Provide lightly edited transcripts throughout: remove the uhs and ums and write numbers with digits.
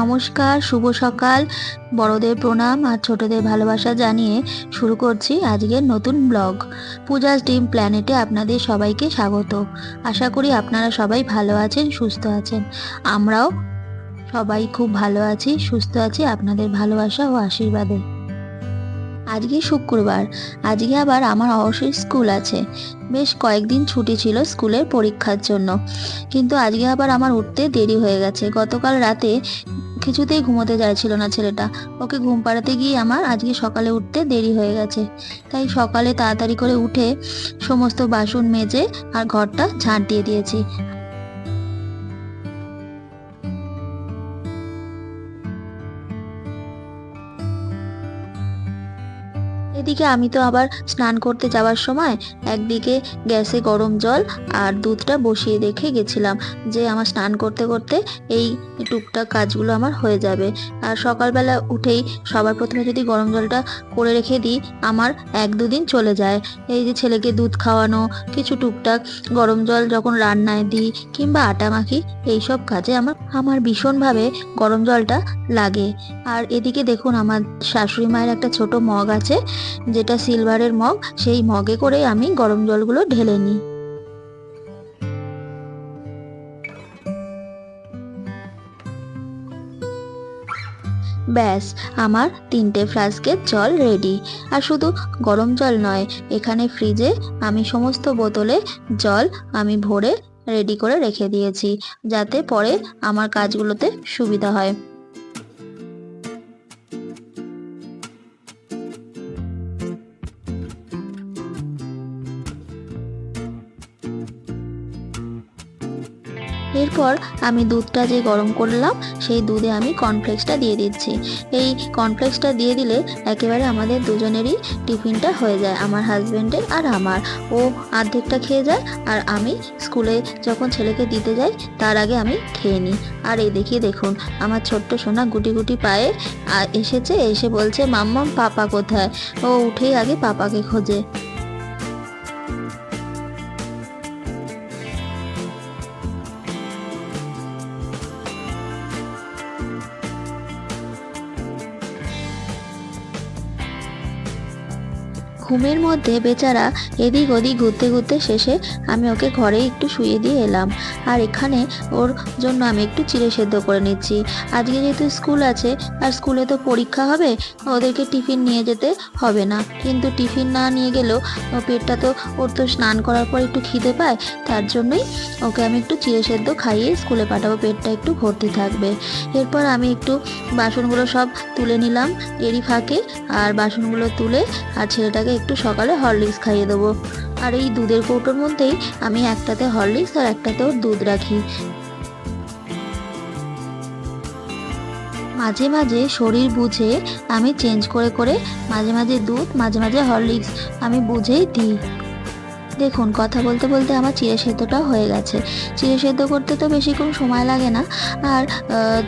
নমস্কার, শুভ সকাল। বড়দের প্রণাম আর ছোটদের ভালোবাসা জানিয়ে শুরু করছি আজকের নতুন ব্লগ। পূজাস ড্রিম প্ল্যানেটে আপনাদের সবাইকে স্বাগত। আশা করি আপনারা সবাই ভালো আছেন, সুস্থ আছেন। আমরাও সবাই খুব ভালো আছি, সুস্থ আছি আপনাদের ভালোবাসা ও আশীর্বাদে। আজকে শুক্রবার, আজকে আবার আমার অবশ্যই স্কুল আছে। বেশ কয়েকদিন ছুটি ছিল স্কুলের পরীক্ষার জন্য, কিন্তু আজকে আবার আমার উঠতে দেরি হয়ে গেছে। গতকাল রাতে কিছুতেই ঘুমোতে চাইছিল না ছেলেটা, ওকে ঘুম পাড়াতে গিয়ে আমার আজকে সকালে উঠতে দেরি হয়ে গেছে। তাই সকালে তাড়াতাড়ি করে উঠে সমস্ত বাসন মেজে আর ঘরটা ঝাঁট দিয়ে দিয়েছি। এদিকে আমি তো আবার স্নান করতে যাওয়ার সময় একদিকে গ্যাসে গরম জল আর দুধটা বসিয়ে রেখে গেছিলাম, যে আমার স্নান করতে করতে এই টুকটাক কাজগুলো আমার হয়ে যাবে। আর সকালবেলা উঠেই সবার প্রথমে যদি গরম জলটা করে রেখে দিই, আমার 1-2 দিন চলে যায়। এই যে ছেলেকে দুধ খাওয়ানো, কিছু টুকটাক গরম জল যখন রান্নায় দিই কিংবা আটা মাখি, এইসব কাজে আমার ভীষণভাবে গরম জলটা লাগে। আর এদিকে দেখুন, আমার শাশুড়ি মায়ের একটা ছোট মগ আছে, যেটা সিলভারের মগ, সেই মগে করে আমি গরম জলগুলো ঢেলে নিই। ব্যাস, আমার 3টে ফ্লাস্কের জল রেডি। আর শুধু গরম জল নয়, এখানে ফ্রিজে আমি সমস্ত বোতলে জল আমি ভরে রেডি করে রেখে দিয়েছি, যাতে পরে আমার কাজগুলোতে সুবিধা হয়। এরপর আমি দুধটা যে গরম করলাম, সেই দুধে আমি কর্নফ্লেক্সটা দিয়ে দিচ্ছি। এই কর্নফ্লেক্সটা দিয়ে দিলে একেবারে আমাদের দুজনেরই টিফিনটা হয়ে যায়, আমার হাজব্যান্ডের আর আমার। ও অর্ধেকটা খেয়ে যায়, আর আমি স্কুলে যখন ছেলেকে দিতে যাই তার আগে আমি খেয়ে নিই। আর এই দেখুন, আমার ছোট্ট সোনা গুটি গুটি পায়ে এসেছে, এসে বলছে মাম্মাম পাপা কোথায়। ও উঠেই আগে পাপাকে খোঁজে। ঘুমের মধ্যে বেচারা এদিক ওদিক ঘুরতে ঘুরতে শেষে আমি ওকে ঘরে একটু শুয়ে দিয়ে এলাম। আর এখানে ওর জন্য আমি একটু চিড়ে সেদ্ধ করে নিচ্ছি। আজকে যেহেতু স্কুল আছে, আর স্কুলে তো পরীক্ষা হবে, ওদেরকে টিফিন নিয়ে যেতে হবে না। কিন্তু টিফিন না নিয়ে গেলেও পেটটা তো, ওর তো স্নান করার পর একটু খিদে পায়, তার জন্যই ওকে আমি একটু চিড়ে সেদ্ধ খাইয়ে স্কুলে পাঠাবো, পেটটা একটু ভর্তি থাকবে। এরপর আমি একটু বাসনগুলো সব তুলে নিলাম এরই ফাঁকে, আর বাসনগুলো তুলে আর ছেলেটাকে একটু সকালে হরলিক্স খাইয়ে দেবো। আর এই দুধের কৌটোর মধ্যেই আমি একটাতে হরলিক্স আর একটাতে ওর দুধ রাখি। মাঝে মাঝে শরীর বুঝে আমি চেঞ্জ করে করে মাঝে মাঝে দুধ, মাঝে মাঝে হরলিক্স আমি বুঝেই দিই। দেখুন, কথা বলতে বলতে আমার চিড়ে সেদ্ধটাও হয়ে গেছে। চিড়ে সেদ্ধ করতে তো বেশিক্ষণ সময় লাগে না, আর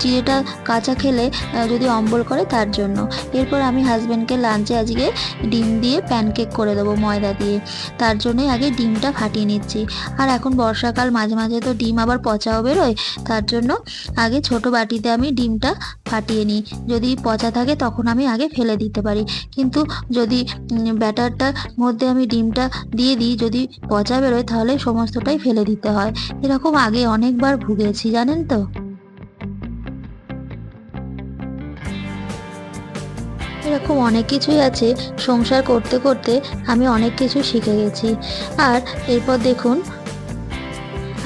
চিড়েটা কাঁচা খেলে যদি অম্বল করে, তার জন্য। এরপর আমি হাজব্যান্ডকে লাঞ্চে আজকে ডিম দিয়ে প্যানকেক করে দেবো ময়দা দিয়ে, তার জন্যই আগে ডিমটা ফাটিয়ে নিচ্ছি। আর এখন বর্ষাকাল, মাঝে মাঝে তো ডিম আবার পচাও বেরোয়, তার জন্য আগে ছোট বাটিতে আমি ডিমটা ফাটিয়ে নিই। যদি পচা থাকে তখন আমি আগে ফেলে দিতে পারি, কিন্তু যদি ব্যাটারটার মধ্যে আমি ডিমটা দিয়ে দিই, যদি পচা বেরোয়, তাহলে সমস্তটাই ফেলে দিতে হয়। এরকম আগে অনেকবার ভুগেছি, জানেন তো। এরকম অনেক কিছুই আছে, সংসার করতে করতে আমি অনেক কিছু শিখে গেছি। আর এরপর দেখুন,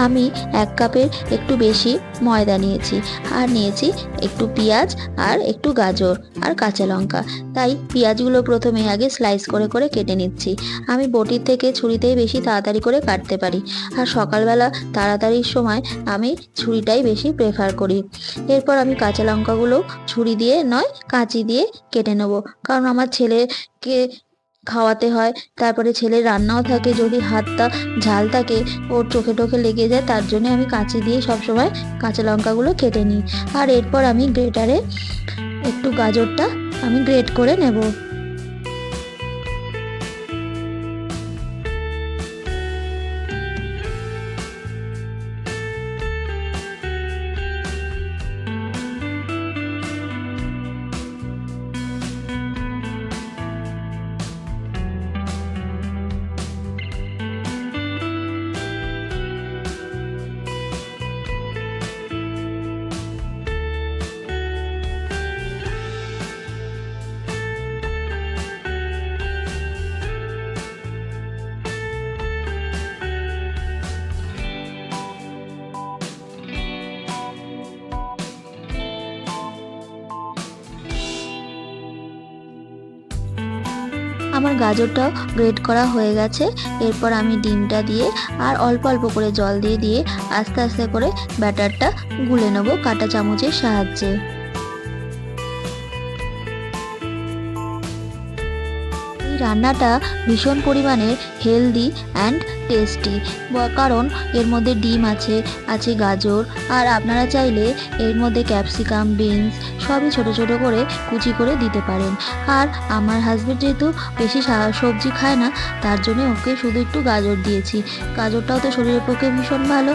আমি 1 কাপের একটু বেশি ময়দা নিয়েছি, আর নিয়েছি একটু পেঁয়াজ আর একটু গাজর আর কাঁচা লঙ্কা। তাই পেঁয়াজগুলো প্রথমে আগে স্লাইস করে করে কেটে নিচ্ছি। আমি বটির থেকে ছুরিতেই বেশি তাড়াতাড়ি করে কাটতে পারি, আর সকালবেলা তাড়াতাড়ির সময় আমি ছুরিটাই বেশি প্রেফার করি। এরপর আমি কাঁচা লঙ্কাগুলো ছুরি দিয়ে নয়, কাঁচি দিয়ে কেটে নেবো, কারণ আমার ছেলেকে খাওয়াতে হয়, তারপরে ছেলের রান্নাও থাকে, যদি হাতটা ঝাল থাকে ওর চোখে টোখে লেগে যায়, তার জন্য আমি কাঁচি দিয়ে সবসময় কাঁচা লঙ্কাগুলো কেটে নিই। আর এরপর আমি গ্রেটারে একটু গাজরটা আমি গ্রেট করে নেব। আমার গাজরটাও গ্রেট করা হয়ে গেছে। এরপর আমি ডিমটা দিয়ে আর অল্প অল্প করে জল দিয়ে দিয়ে আস্তে আস্তে করে ব্যাটারটা গুলে নেব কাঁটা চামচের সাহায্যে। এই রান্নাটা ভীষণ পরিমাণে হেলদি অ্যান্ড টেস্টি, কারণ এর মধ্যে ডিম আছে, আছে গাজর, আর আপনারা চাইলে এর মধ্যে ক্যাপসিকাম, বিনস সবই ছোট ছোট করে কুচি করে দিতে পারেন। আর আমার হাজব্যান্ড যেহেতু বেশি সবজি খায় না, তার জন্য ওকে শুধু একটু গাজর দিয়েছি। গাজরটাও তো শরীরের পক্ষে ভীষণ ভালো।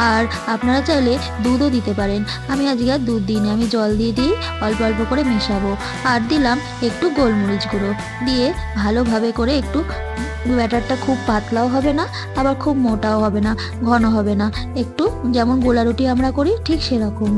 আর আপনারা চাইলে দুধও দিতে পারেন। আমি আজকে আর দুধ দিইনি, আমি জল দিয়ে দিই অল্প অল্প করে মেশাবো। আর দিলাম একটু গোলমরিচ গুঁড়ো দিয়ে ভালোভাবে করে একটু, ব্যাটারটা খুব পাতলাও হবে না আবার খুব মোটাও হবে না, ঘন হবে না, একটু যেমন গোলা রুটি আমরা করি ঠিক সেরকম।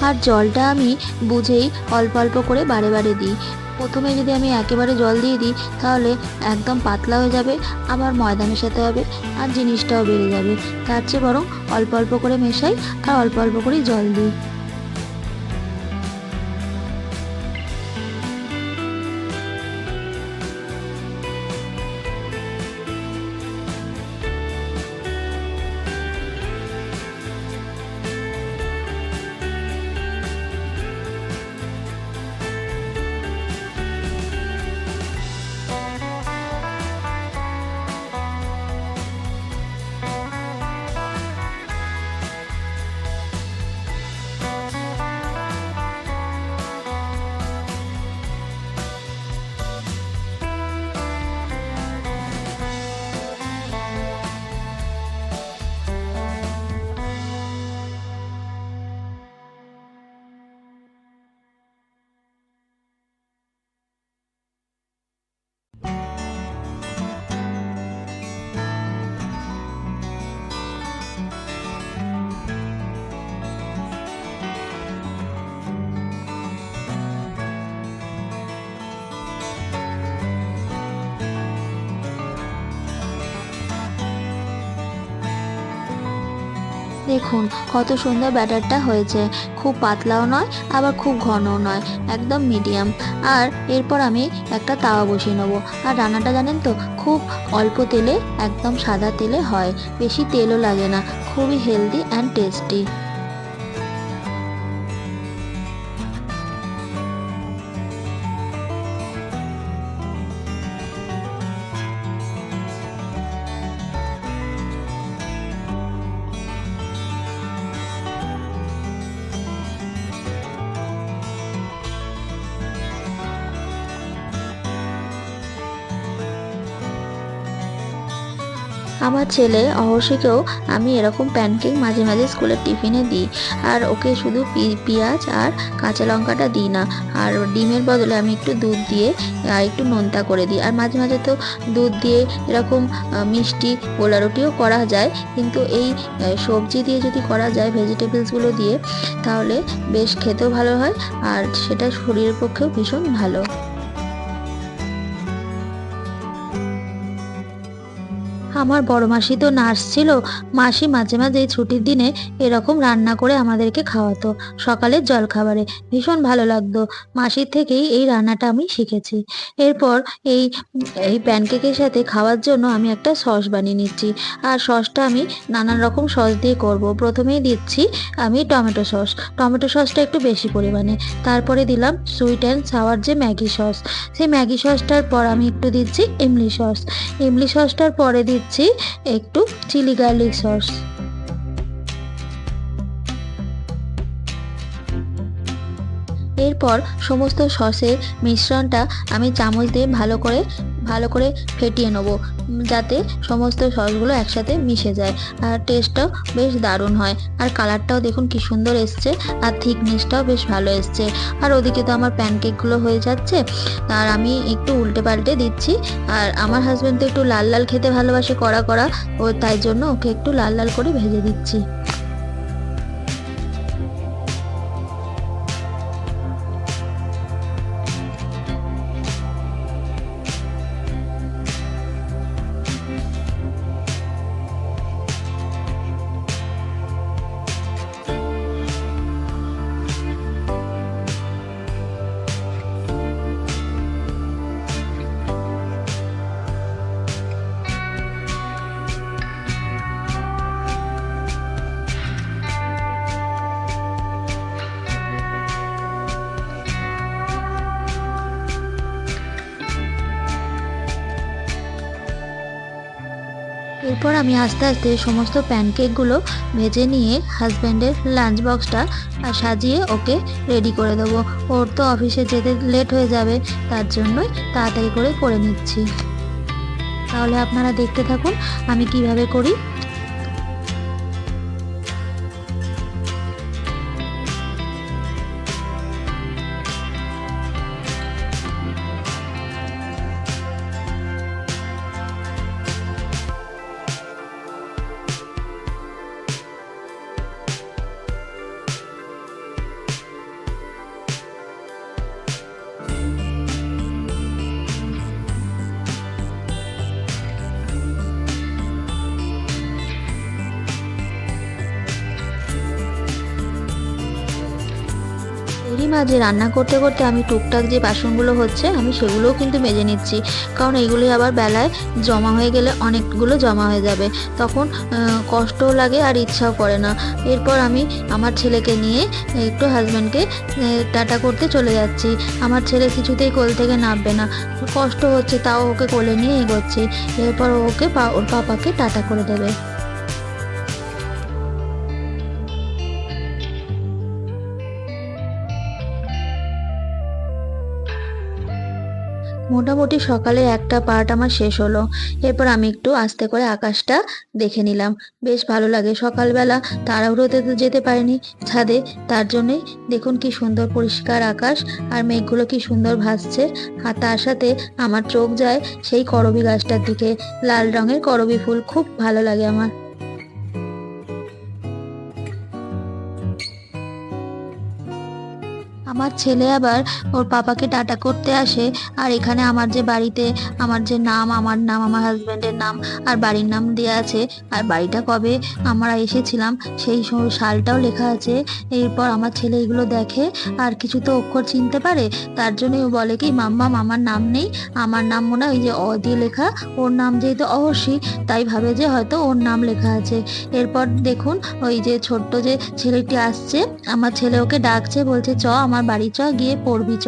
আর জলটা আমি বুঝেই অল্প অল্প করে বারে বারে দিই। প্রথমে যদি আমি একেবারে জল দিয়ে দিই তাহলে একদম পাতলা হয়ে যাবে, আবার ময়দা মেশাতে হবে আর জিনিসটাও বেড়ে যাবে। তার চেয়ে বরং অল্প অল্প করে মেশাই আর অল্প অল্প করেই জল দিই। দেখুন কত সুন্দর ব্যাটারটা হয়েছে, খুব পাতলাও নয় আবার খুব ঘনও নয়, একদম মিডিয়াম। আর এরপর আমি একটা তাওয়া বসিয়ে নেবো। আর রান্নাটা জানেন তো খুব অল্প তেলে, একদম সাদা তেলে হয়, বেশি তেলও লাগে না, খুবই হেলদি অ্যান্ড টেস্টি। আমার ছেলে অহর্ষিকেও আমি এরকম প্যানকেক মাঝে মাঝে স্কুলের টিফিনে দিই। আর ওকে শুধু পেঁয়াজ আর কাঁচা লঙ্কাটা দিই না, আর ডিমের বদলে আমি একটু দুধ দিয়ে আর একটু নোনতা করে দিই। আর মাঝে মাঝে তো দুধ দিয়ে এরকম মিষ্টি গোলা রুটিও করা যায়, কিন্তু এই সবজি দিয়ে যদি করা যায়, ভেজিটেবলসগুলো দিয়ে, তাহলে বেশ খেতেও ভালো হয় আর সেটা শরীরের পক্ষেও ভীষণ ভালো। আমার বড় মাসি তো নার্স ছিল। মাসি মাঝে মাঝে ছুটির দিনে এরকম রান্না করে আমাদেরকে খাওয়াতো সকালের জলখাবারে, ভীষণ ভালো লাগতো। মাসির থেকেই এই রান্নাটা আমি শিখেছি। এরপর এই এই প্যানকেকের সাথে খাওয়ার জন্য আমি একটা সস বানিয়ে নিচ্ছি। আর সসটা আমি নানান রকম সস দিয়ে করব। প্রথমেই দিচ্ছি আমি টমেটো সস, টমেটো সসটা একটু বেশি পরিমাণে। তারপরে দিলাম সুইট অ্যান্ড সাওয়ার যে ম্যাগি সস, সেই ম্যাগি সসটার পর আমি একটু দিচ্ছি ইমলি সস, ইমলি সসটার পরে দিচ্ছি একটু চিলি গার্লিক সস। এরপর সমস্ত সসের মিশ্রণটা আমি চামচ দিয়ে ভালো করে ফেটিয়ে নেব, যাতে সমস্ত সসগুলো একসাথে মিশে যায় আর টেস্টটাও বেশ দারুণ হয়। আর কালারটাও দেখুন কি সুন্দর এসছে, আর থিকনেসটাও বেশ ভালো এসছে। আর ওদিকে তো আমার প্যানকেকগুলো হয়ে যাচ্ছে, আর আমি একটু উল্টে পাল্টে দিচ্ছি। আর আমার হাজব্যান্ড তো একটু লাল লাল খেতে ভালোবাসে, কড়া কড়া, ও তাই জন্য ওকে একটু লাল লাল করে ভেজে দিচ্ছি। এরপর আমি আস্তে আস্তে সমস্ত প্যানকেকগুলো ভেজে নিয়ে হাজব্যান্ডের লাঞ্চ বক্সটা সাজিয়ে ওকে রেডি করে দেবো। ওর তো অফিসে যেতে লেট হয়ে যাবে, তার জন্যই তাড়াতাড়ি করে নিচ্ছি। তাহলে আপনারা দেখতে থাকুন আমি কিভাবে করি। এরই মাঝে রান্না করতে করতে আমি টুকটাক যে বাসনগুলো হচ্ছে আমি সেগুলোও কিন্তু মেজে নিচ্ছি, কারণ এগুলি আবার বেলায় জমা হয়ে গেলে অনেকগুলো জমা হয়ে যাবে, তখন কষ্টও লাগে আর ইচ্ছাও করে না। এরপর আমি আমার ছেলেকে নিয়ে একটু হাজব্যান্ডকে টাটা করতে চলে যাচ্ছি। আমার ছেলে কিছুতেই কোল থেকে নামবে না, কষ্ট হচ্ছে তাও ওকে কোলে নিয়ে এগোচ্ছি। এরপর ওকে ওর পাপাকে টাটা করে দেবে। মোটামুটি সকালে একটা পার্ট আমার শেষ হলো। এরপর আমি একটু আস্তে করে আকাশটা দেখে নিলাম, বেশ ভালো লাগে। সকালবেলা তাড়াহুড়োতে তো যেতে পারিনি ছাদে, তার জন্যই দেখুন কি সুন্দর পরিষ্কার আকাশ আর মেঘগুলো কি সুন্দর ভাসছে। আর তার সাথে আমার চোখ যায় সেই করবী গাছটার দিকে, লাল রঙের করবী ফুল, খুব ভালো লাগে আমার। আমার ছেলে আবার ওর পাপাকে টাটা করতে আসে, আর এখানে আমার যে বাড়িতে আমার যে নাম, আমার নাম, আমার হাজব্যান্ডের নাম আর বাড়ির নাম দেওয়া আছে, আর বাড়িটা কবে আমরা এসেছিলাম সেই সালটাও লেখা আছে। এরপর আমার ছেলে এগুলো দেখে আর কিছু তো অক্ষর চিনতে পারে, তার জন্যই ও বলে কি মাম্মাম আমার নাম নেই, আমার নাম মনে হয় ওই যে অ দিয়ে লেখা, ওর নাম যেহেতু অবশ্যই তাই ভাবে যে হয়তো ওর নাম লেখা আছে। এরপর দেখুন ওই যে ছোট্ট যে ছেলেটি আসছে, আমার ছেলে ওকে ডাকছে, বলছে চ আমার বাড়ি চ, গিয়ে পড়বি চ।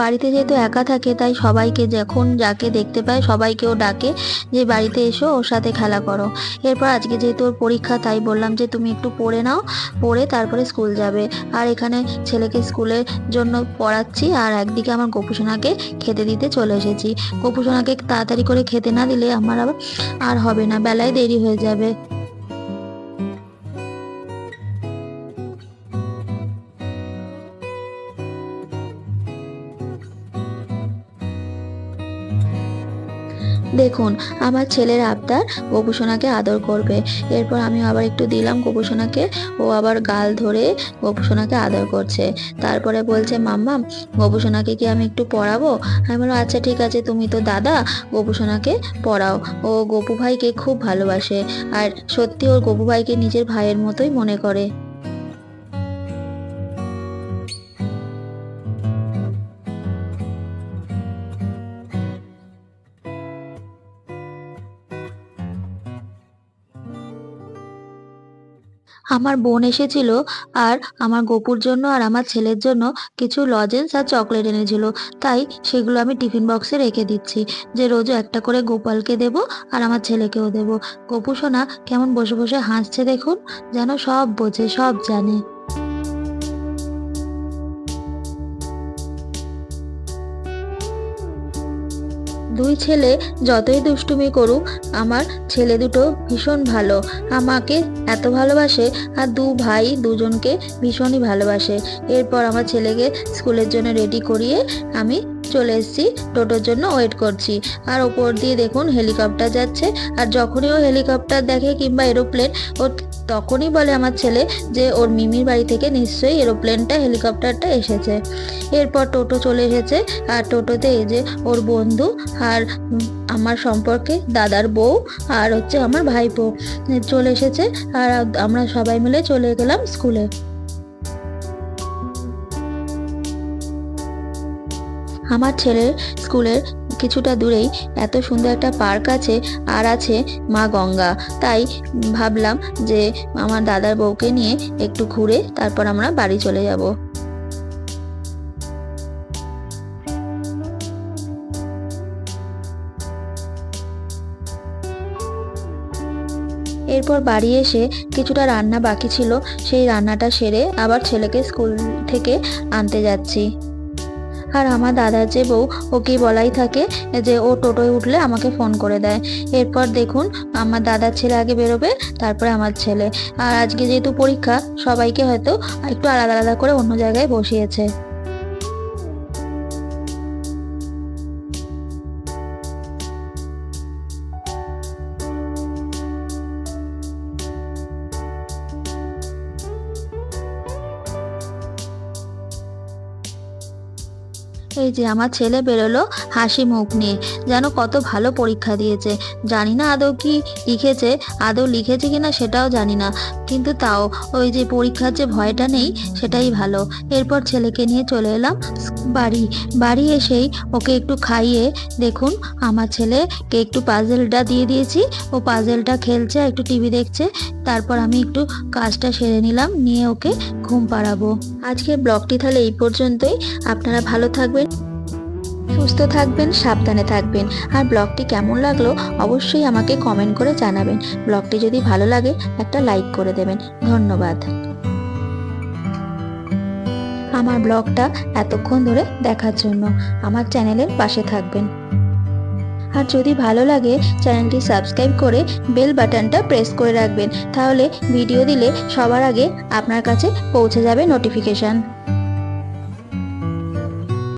বাড়িতে যেহেতু একা থাকে তাই সবাইকে যখন যাকে দেখতে পায় সবাইকে ও ডাকে যে বাড়িতে এসো ওর সাথে খেলা করো। এরপর আজকে যেহেতু ওর পরীক্ষা তাই বললাম যে তুমি একটু পড়ে নাও, পড়ে তারপরে স্কুল যাবে। আর এখানে ছেলেকে স্কুলের জন্য পড়াচ্ছি আর একদিকে আমার গোপুসোনাকে খেতে দিতে চলে এসেছি। গোপুসোনাকে তাড়াতাড়ি করে খেতে না দিলে আমার আবার আর হবে না, বেলায় দেরি হয়ে যাবে। দেখুন আমার ছেলের আবদার গোপুসোনাকে আদর করবে। এরপর আমি আবার একটু দিলাম গোপুসোনাকে, ও আবার গাল ধরে গোপুসোনাকে আদর করছে। তারপরে বলছে মাম্মাম গোপুসোনাকে কি আমি একটু পড়াবো? আমি বললাম আচ্ছা ঠিক আছে, তুমি তো দাদা, গোপুসোনাকে পড়াও। ও গোপু ভাইকে খুব ভালোবাসে আর সত্যি ওর গোপু ভাইকে নিজের ভাইয়ের মতোই মনে করে। আমার বোন এসেছিল আর আমার গপুর জন্য আর আমার ছেলের জন্য কিছু লজেন্স আর চকলেট এনেছিল, তাই সেগুলো আমি টিফিন বক্সে রেখে দিচ্ছি যে রোজ একটা করে গোপালকে দেব আর আমার ছেলেকেও দেব। গপু সোনা কেমন বসে বসে হাসছে দেখুন, যেন সব বোঝে, সব জানে। দুই ছেলে যতই দুষ্টুমি করুক আমার ছেলে দুটো ভীষণ ভালো, আমাকে এত ভালোবাসে আর দু ভাই দুজনকে ভীষণই ভালোবাসে। এরপর আমার ছেলেকে স্কুলের জন্য রেডি করিয়ে আমি চলে এসেছি, টোটোর জন্য ওয়েট করছি। আর ওপর দিয়ে দেখুন হেলিকপ্টার যাচ্ছে, আর যখনই ও হেলিকপ্টার দেখে কিংবা এরোপ্লেন ও তখনই বলে আমার ছেলে যে ওর মিমির বাড়ি থেকে নিশ্চয়ই এরোপ্লেনটা হেলিকপ্টারটা এসেছে। এরপর টোটো চলে এসেছে আর টোটোতে এই যে ওর বন্ধু আর আমার সম্পর্কে দাদার বউ আর হচ্ছে আমার ভাইপো চলে এসেছে, আর আমরা সবাই মিলে চলে গেলাম স্কুলে। আমার ছেলের স্কুলের কিছুটা দূরেই এত সুন্দর একটা পার্ক আছে আর আছে মা গঙ্গা, তাই ভাবলাম যে আমার দাদার বউকে নিয়ে একটু ঘুরে তারপর আমরা বাড়ি চলে যাব। এরপর বাড়ি এসে কিছুটা রান্না বাকি ছিল, সেই রান্নাটা সেরে আবার ছেলেকে স্কুল থেকে আনতে যাচ্ছি। আর আমার দাদার যে বউ, ওকেই বলাই থাকে যে ও টোটোয় উঠলে আমাকে ফোন করে দেয়। এরপর দেখুন আমার দাদার ছেলে আগে বেরোবে, তারপরে আমার ছেলে। আর আজকে যেহেতু পরীক্ষা, সবাইকে হয়তো একটু আলাদা আলাদা করে অন্য জায়গায় বসিয়েছে। এই যে আমার ছেলে বেরোলো হাসি মুখ নিয়ে, যেন কত ভালো পরীক্ষা দিয়েছে। জানি না আদৌ কি লিখেছে, আদৌ লিখেছে কিনা সেটাও জানি না, কিন্তু তাও ওই যে পরীক্ষার যে ভয়টা নেই, সেটাই ভালো। এরপর ছেলেকে নিয়ে চলে এলাম বাড়ি। বাড়ি এসেই ওকে একটু খাইয়ে দেখুন আমার ছেলেকে একটু পাজেলটা দিয়ে দিয়েছি। ও পাজেলটা খেলছে, একটু টিভি দেখছে। তারপর আমি একটু কাজটা সেরে নিলাম, নিয়ে ওকে ঘুম পাড়াবো। আজকের ব্লগটি তাহলে এই পর্যন্তই। আপনারা ভালো থাকবেন, সুস্থ থাকবেন, সাবধানে থাকবেন। আর ব্লগটি কেমন লাগলো অবশ্যই আমাকে কমেন্ট করে জানাবেন। ব্লগটি যদি ভালো লাগে একটা লাইক করে দেবেন। ধন্যবাদ। আমার ব্লগটা এতক্ষণ ধরে দেখার জন্য আমার চ্যানেলের পাশে থাকবেন। আর যদি ভালো লাগে চ্যানেলটি সাবস্ক্রাইব করে বেল বাটনটা প্রেস করে রাখবেন, তাহলে ভিডিও দিলে সবার আগে আপনার কাছে পৌঁছে যাবে নোটিফিকেশান।